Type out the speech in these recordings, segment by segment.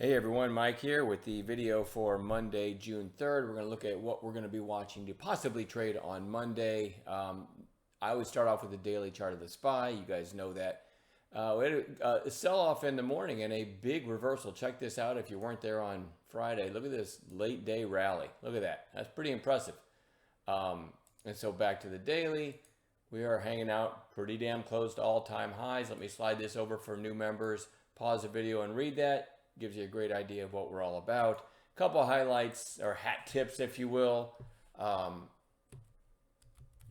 Hey everyone, Mike here with the video for Monday, June 3rd. We're going to look at what we're going to be watching to possibly trade on Monday. I always start off with the daily chart of the SPY. You guys know that. We had a sell-off in the morning and a big reversal. Check this out if you weren't there on Friday. Look at this late day rally. Look at that. That's pretty impressive. And so back to the daily. We are hanging out pretty damn close to all-time highs. Let me slide this over for new members. Pause the video and read that. Gives you a great idea of what we're all about. A couple highlights or hat tips, if you will,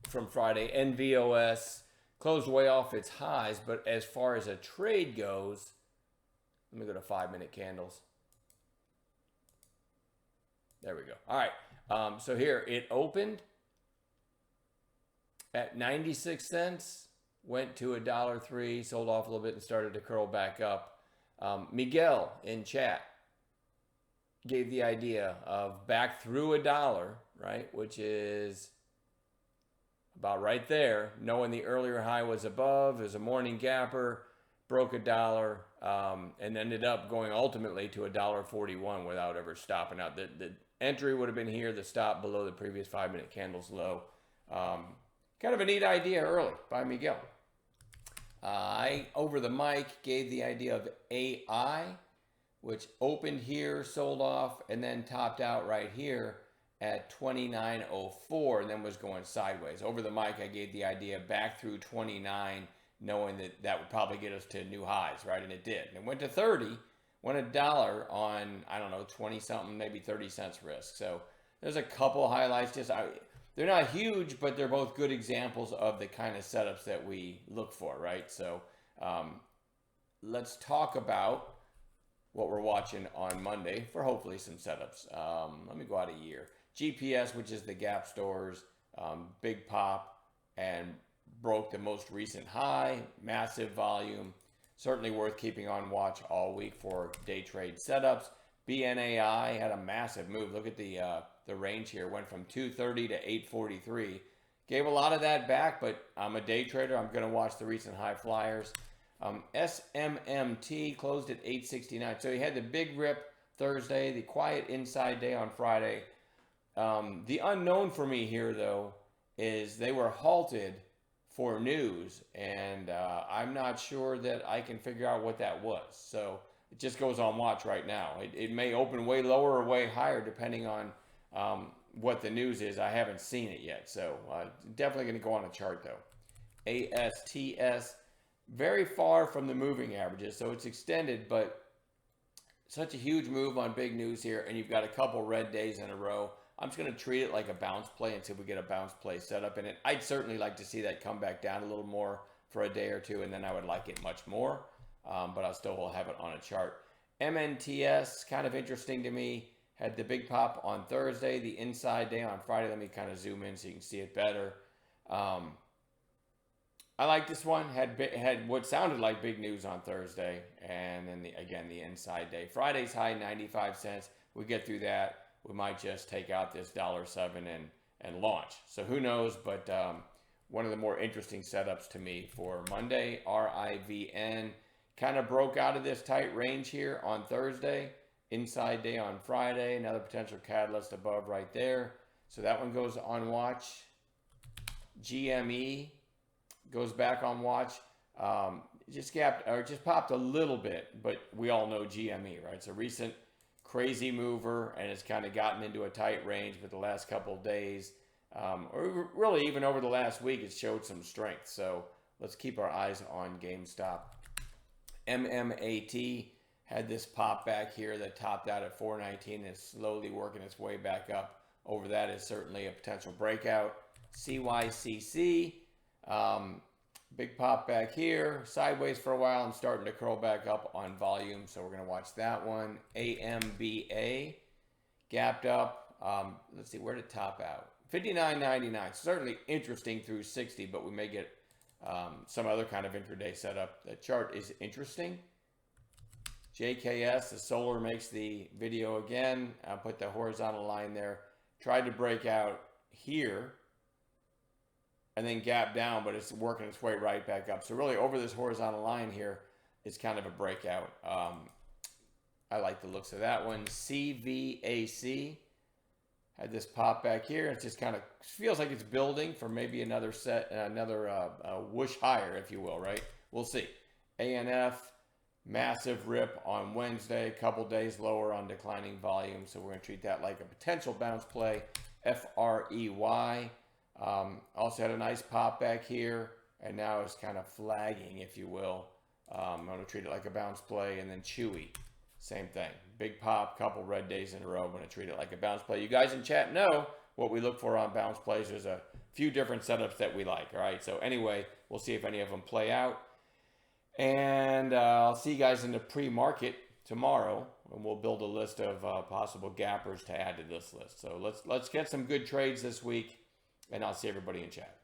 from Friday. NVOS closed way off its highs, but as far as a trade goes, let me go to 5-minute candles. There we go. All right. So here it opened at 96 cents, went to $1.03, sold off a little bit and started to curl back up. Miguel in chat gave the idea of back through $1, right, which is about right there, knowing the earlier high was above. There's a morning gapper, broke $1, and ended up going ultimately to $1.41 without ever stopping out. The entry would have been here, the stop below the previous 5-minute candles low. Kind of a neat idea early by Miguel. I, over the mic, gave the idea of AI, which opened here, sold off, and then topped out right here at 29.04 and then was going sideways. Over the mic, I gave the idea back through 29, knowing that that would probably get us to new highs, right? And it did. And it went to 30, went $1 on, I don't know, 20 something, maybe 30 cents risk. So there's a couple highlights. They're not huge, but they're both good examples of the kind of setups that we look for, right? So let's talk about what we're watching on Monday for hopefully some setups. Let me go out a year. GPS, which is the Gap stores, big pop and broke the most recent high, massive volume. Certainly worth keeping on watch all week for day trade setups. BNAI had a massive move. Look at the range here. Went from 230 to 843. Gave a lot of that back, but I'm a day trader. I'm going to watch the recent high flyers. SMMT closed at 869. So he had the big rip Thursday, the quiet inside day on Friday. The unknown for me here, though, is they were halted for news, and I'm not sure that I can figure out what that was. So it just goes on watch right now. It may open way lower or way higher depending on what the news is. I haven't seen it yet. So definitely going to go on a chart though. ASTS, very far from the moving averages. So it's extended, but such a huge move on big news here. And you've got a couple red days in a row. I'm just going to treat it like a bounce play until we get a bounce play set up in it. I'd certainly like to see that come back down a little more for a day or two, and then I would like it much more. But I still will have it on a chart. MNTS, kind of interesting to me. Had the big pop on Thursday, the inside day on Friday. Let me kind of zoom in so you can see it better. I like this one. Had what sounded like big news on Thursday, and then the inside day. Friday's high 95 cents. We get through that, we might just take out this $1.07 and launch. So who knows? But one of the more interesting setups to me for Monday. RIVN kind of broke out of this tight range here on Thursday. Inside day on Friday. Another potential catalyst above right there. So that one goes on watch. GME goes back on watch. Just popped a little bit, but we all know GME, right? It's a recent crazy mover, and it's kind of gotten into a tight range. But the last couple of days, or really even over the last week, it showed some strength. So let's keep our eyes on GameStop. MMAT had this pop back here that topped out at 419 and is slowly working its way back up. Over that is certainly a potential breakout. CYCC, big pop back here, sideways for a while and starting to curl back up on volume. So we're going to watch that one. AMBA gapped up. Let's see, where did it top out? 59.99. Certainly interesting through 60, but we may get some other kind of intraday setup. The chart is interesting. JKS, the solar makes the video again. I'll put the horizontal line there. Tried to break out here and then gap down, but it's working its way right back up. So really over this horizontal line here is kind of a breakout. I like the looks of that one. CVAC had this pop back here. It just kind of feels like it's building for maybe another whoosh higher, if you will, right? We'll see. ANF, massive rip on Wednesday, couple days lower on declining volume, so we're going to treat that like a potential bounce play. FREY also had a nice pop back here, and now it's kind of flagging, if you will. I'm going to treat it like a bounce play. And then Chewy, same thing. Big pop, couple red days in a row. I'm going to treat it like a bounce play. You guys in chat know what we look for on bounce plays. There's a few different setups that we like, all right? So anyway, we'll see if any of them play out. And I'll see you guys in the pre-market tomorrow, and we'll build a list of possible gappers to add to this list. So let's get some good trades this week, and I'll see everybody in chat.